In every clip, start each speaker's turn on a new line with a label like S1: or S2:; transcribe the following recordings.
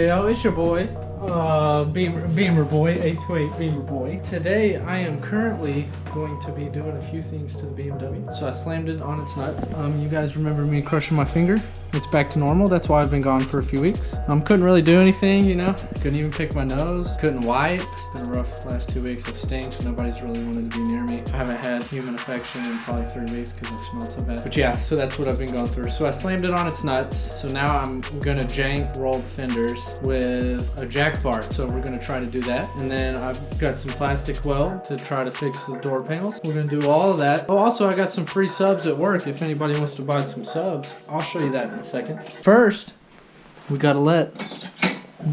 S1: Yo, it's your boy, Beamer Boy, 828 Beamer Boy. Today, I am currently going to be doing a few things to the BMW. So I slammed it on its nuts. You guys remember me crushing my finger? It's back to normal. That's why I've been gone for a few weeks. Couldn't really do anything, you know? Couldn't even pick my nose. Couldn't wipe. It's been a rough last 2 weeks of stinks. Nobody's really wanted to be near me. I haven't had human affection in probably 3 weeks because it smelled so bad. But yeah, so that's what I've been going through. So I slammed it on its nuts. So now I'm gonna jank roll the fenders with a jack bar. So we're gonna try to do that. And then I've got some plastic weld to try to fix the door panels. We're gonna do all of that. Oh, also I got some free subs at work. If anybody wants to buy some subs, I'll show you that in a second. First, we gotta let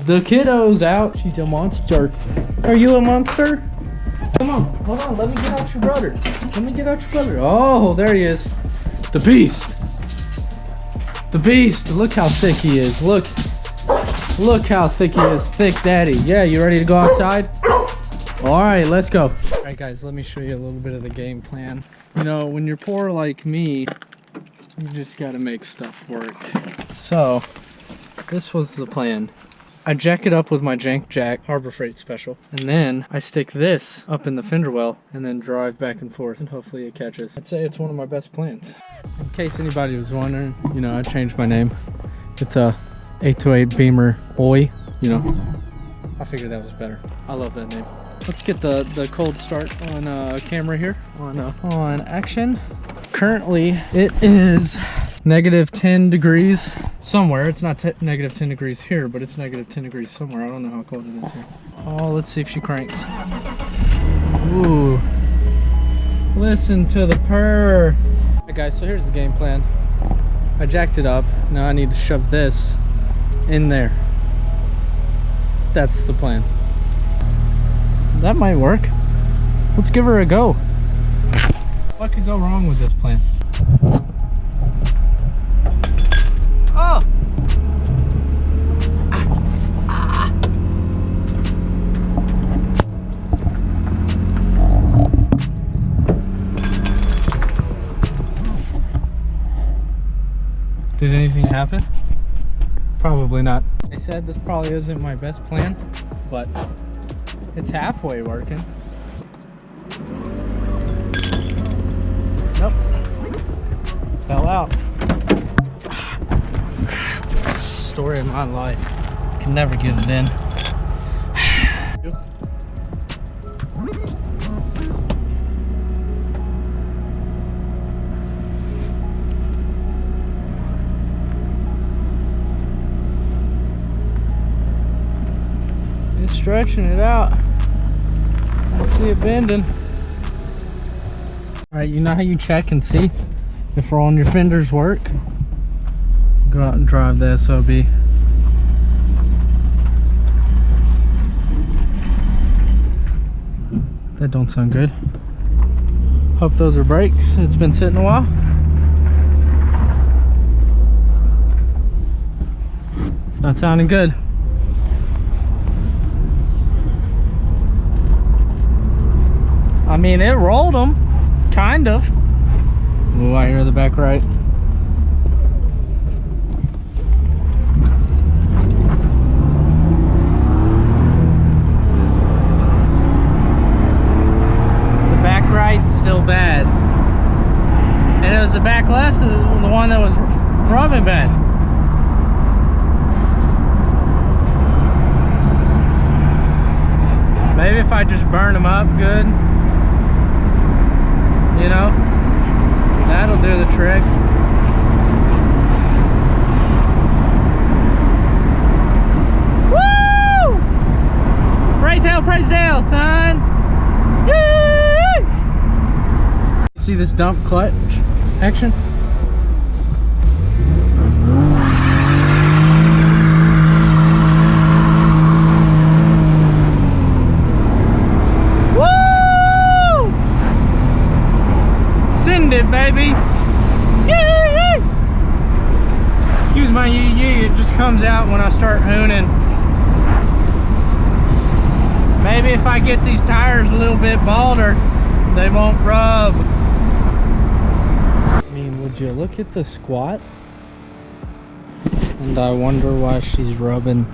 S1: the kiddos out. She's a monster. Are you a monster? Come on, hold on, let me get out your brother. Let me get out your brother. Oh, there he is. The beast. The beast. Look how thick he is. Look how thick he is. Thick daddy. Yeah, you ready to go outside? All right, let's go. All right, guys, let me show you a little bit of the game plan. You know, when you're poor like me, you just gotta make stuff work. So, this was the plan. I jack it up with my Jank Jack Harbor Freight Special, and then I stick this up in the fender well and then drive back and forth, and hopefully it catches. I'd say it's one of my best plans. In case anybody was wondering, you know, I changed my name. It's a 828 Beamer Oi, you know. I figured that was better. I love that name. Let's get the cold start on camera here, on action. Currently, it is -10 degrees somewhere. It's not -10 degrees here, but it's -10 degrees somewhere. I don't know how cold it is here. Oh, let's see if she cranks. Ooh. Listen to the purr. Alright guys, so here's the game plan. I jacked it up. Now I need to shove this in there. That's the plan. That might work. Let's give her a go. What could go wrong with this plan? Oh! Did anything happen? Probably not. I said this probably isn't my best plan, but it's halfway working. Nope. Fell out. Story of my life. Can never give it in. Just stretching it out. I see it bending. Alright, you know how you check and see if all your fenders work? Go out and drive the SOB. That don't sound good. Hope those are brakes. It's been sitting a while. It's not sounding good. I mean, it rolled them. Kind of. Ooh, I hear the back right. The back right's still bad. And it was the back left, the one that was rubbing bad. Maybe if I just burn them up good. You know, that'll do the trick. Woo! Praise Dale, son! Yay! See this dump clutch action? Send it, baby. Yay! Excuse my yee, it just comes out when I start hooning. Maybe if I get these tires a little bit balder, They won't rub. I mean, would you look at the squat? And I wonder why she's rubbing.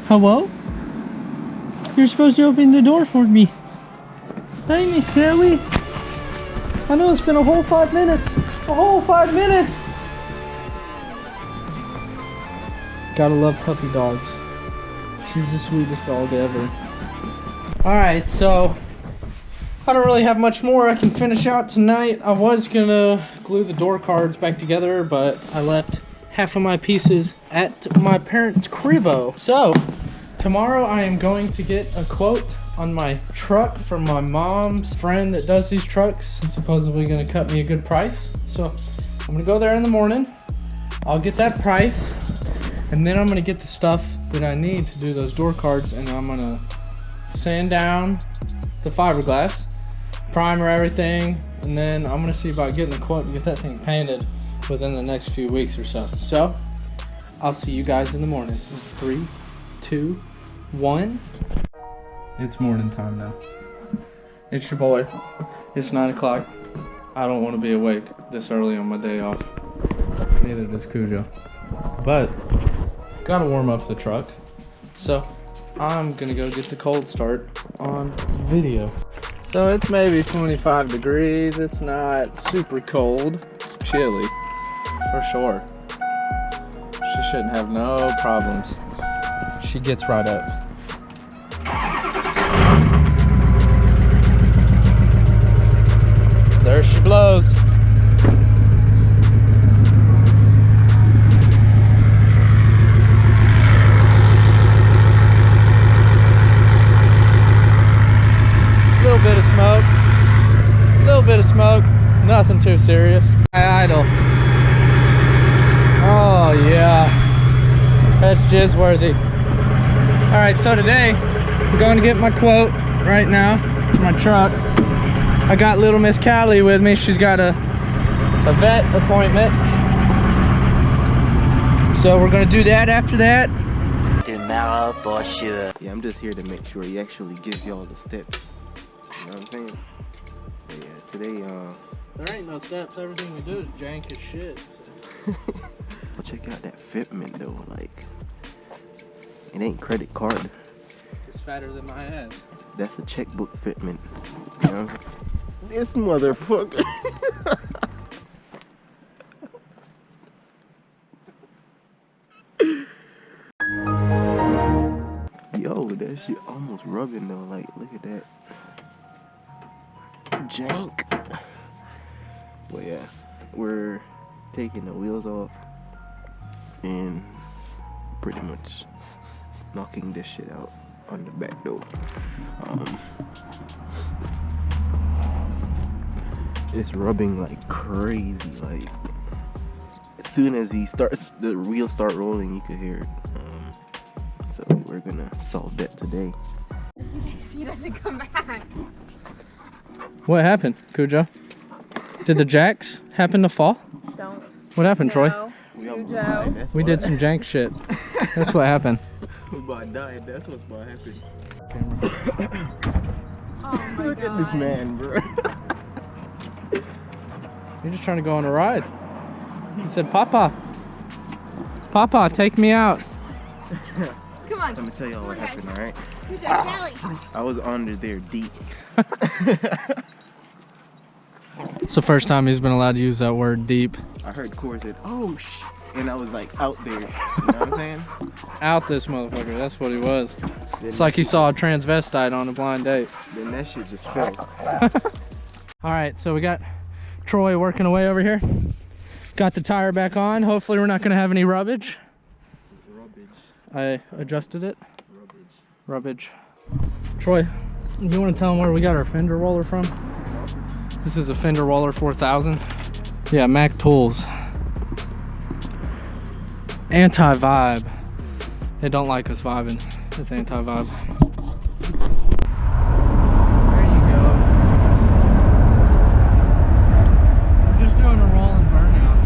S1: Hello? You're supposed to open the door for me. Hey, Miss Kelly. I know it's been a whole 5 minutes. A whole 5 minutes. Gotta love puppy dogs. She's the sweetest dog ever. Alright, so I don't really have much more I can finish out tonight. I was gonna glue the door cards back together, but I left half of my pieces at my parents' cribbo. So tomorrow I am going to get a quote on my truck from my mom's friend that does these trucks. He's supposedly gonna cut me a good price. So I'm gonna go there in the morning. I'll get that price, and then I'm gonna get the stuff that I need to do those door cards, and I'm gonna sand down the fiberglass, primer everything, and then I'm gonna see about getting a quote and get that thing painted within the next few weeks or so. So I'll see you guys in the morning. 3, 2, 1. It's morning time now. It's your boy. It's 9 o'clock. I don't want to be awake this early on my day off. Neither does Cujo. But gotta warm up the truck. So I'm gonna go get the cold start on video. So it's maybe 25 degrees. It's not super cold. It's chilly for sure. She shouldn't have no problems. She gets right up. There she blows. Little bit of smoke. Little bit of smoke. Nothing too serious. Idle. Oh yeah. That's jizz worthy. Alright, so today I'm going to get my quote right now for my truck. I got little Miss Callie with me. She's got a vet appointment. So we're gonna do that after that.
S2: Tomorrow for sure.
S3: Yeah, I'm just here to make sure he actually gives y'all the steps. You know what I'm saying? But yeah, today,
S1: There ain't no steps. Everything we do is jank as shit. So.
S3: Well, check out that fitment though. Like, it ain't credit card.
S1: It's fatter than my ass.
S3: That's a checkbook fitment. You know what I'm saying? This motherfucker. Yo, that shit almost rubbing though. Like, look at that. Jank. Well, yeah, we're taking the wheels off and pretty much knocking this shit out on the back door. It's rubbing like crazy. Like, as soon as the wheels start rolling, you can hear it. So we're gonna solve that today.
S4: He doesn't come back.
S1: What happened, Cujo? Did the jacks happen to fall?
S4: Don't.
S1: What happened, Troy?
S4: Cujo.
S1: We did some jank shit. That's what happened.
S3: We're about to die. That's what's about to happen.
S4: Oh my
S3: Look
S4: God.
S3: at this man, bro.
S1: You're just trying to go on a ride. He said, Papa, Papa, take me out.
S4: Come on.
S3: Let me tell y'all what happened, alright?
S4: Cujo, Kelly.
S3: I was under there deep.
S1: It's the first time he's been allowed to use that word, deep.
S3: I heard Corey said, oh sh, and I was like out there. You know what I'm saying?
S1: Out this motherfucker, that's what he was.
S3: Then
S1: It's like he saw a transvestite on a blind date.
S3: Then that shit just fell.
S1: Alright, so we got Troy working away over here. Got the tire back on. Hopefully we're not going to have any rubbage. I adjusted it. Rubbage. Troy, you want to tell them where we got our Fender roller from? This is a Fender Roller 4000. Yeah, Mac Tools. Anti-vibe. They don't like us vibing. It's anti-vibe. There you go. We're just doing a roll and burnout.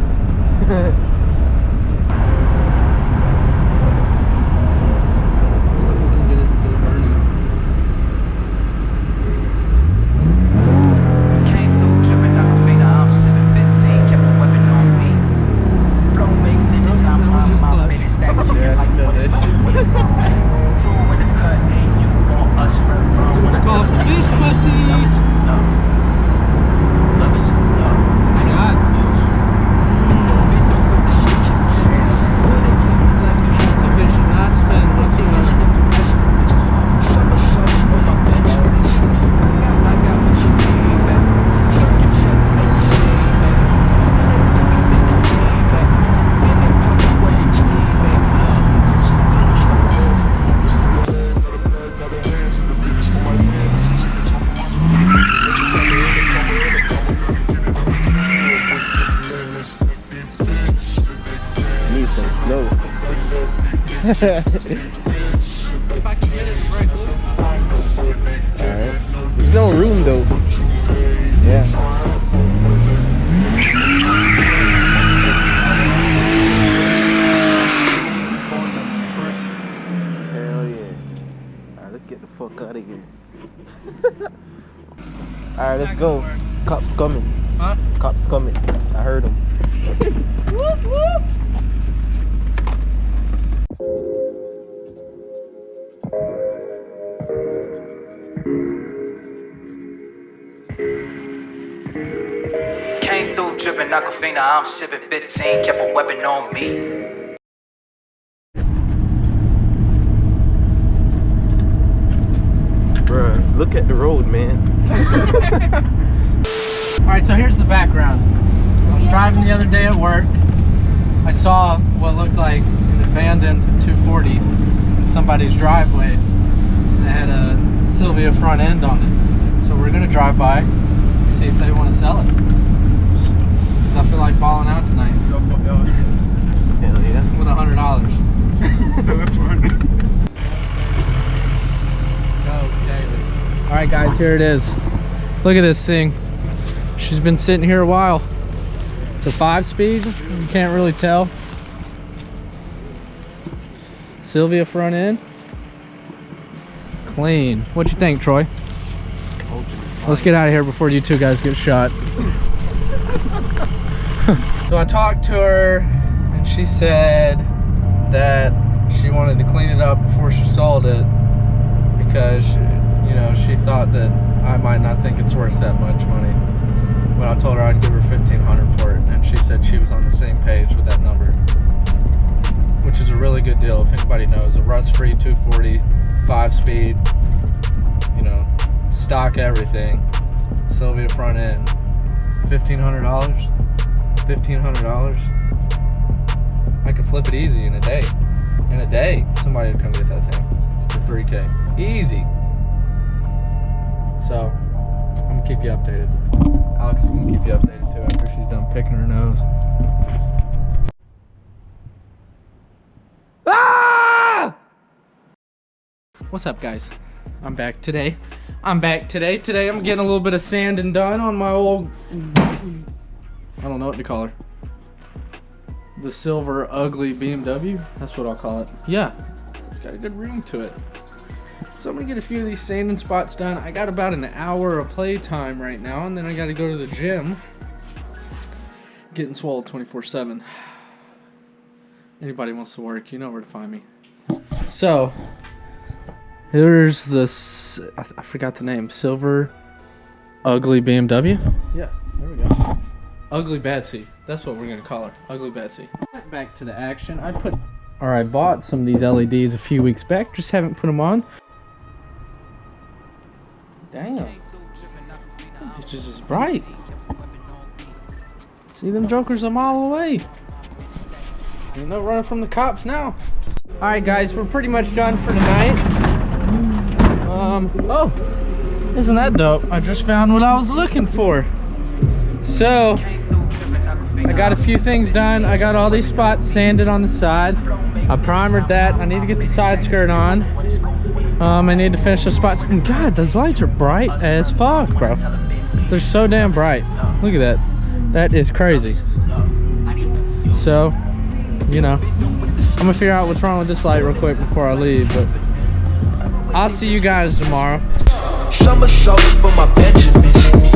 S1: If I can get it to break loose.
S3: Alright. There's no room though. Yeah. Hell yeah. Alright, let's get the fuck out of here. Alright, let's go. Cops coming.
S1: Huh?
S3: Cops coming. I heard them.
S1: Whoop, whoop.
S5: Came through dripping Aquafina, I'm sipping 15, kept a weapon on me.
S3: Bruh, look at the road, man.
S1: Alright, so here's the background. I was driving the other day at work. I saw what looked like an abandoned 240 in somebody's driveway. And it had a Sylvia front end on it. So we're gonna drive by and see if they want to sell it. Because I feel like balling out tonight.
S3: Hell yeah.
S1: With $100.
S3: So that's fun.
S1: Go, David. Alright guys, here it is. Look at this thing. She's been sitting here a while. It's a 5-speed. You can't really tell. Sylvia front end. Clean. What you think, Troy? Let's get out of here before you two guys get shot. So I talked to her and she said that she wanted to clean it up before she sold it because, you know, she thought that I might not think it's worth that much money. But I told her I'd give her $1,500 for it, and she said she was on the same page with that number, which is a really good deal. If anybody knows, a rust-free 240, 5-speed, you know, stock everything, Sylvia front end, $1,500. $1,500. I could flip it easy in a day. In a day, somebody would come get that thing for $3K, easy. So I'm gonna keep you updated. Alex is gonna keep you updated too after she's done picking her nose. Ah! What's up, guys? I'm back today. Today I'm getting a little bit of sanding done on my old, I don't know what to call her. The silver ugly BMW. That's what I'll call it. Yeah, it's got a good ring to it. So I'm gonna get a few of these sanding spots done. I got about an hour of playtime right now, and then I gotta go to the gym. Getting swole 24/7. Anybody wants to work, you know where to find me. So, here's this, I forgot the name, silver ugly BMW? Yeah, there we go. Ugly Betsy, that's what we're gonna call her, Ugly Betsy. Back to the action, I bought some of these LEDs a few weeks back, just haven't put them on. Damn. It's just bright. See them jokers a mile away. Ain't no running from the cops now. Alright guys, we're pretty much done for tonight. Oh, isn't that dope? I just found what I was looking for. So, I got a few things done. I got all these spots sanded on the side. I primered that. I need to get the side skirt on. I need to finish the spots. And God, those lights are bright as fuck, bro. They're so damn bright. Look at that. That is crazy. So, you know, I'm gonna figure out what's wrong with this light real quick before I leave, but I'll see you guys tomorrow.
S5: Somersaults for my Benjamins.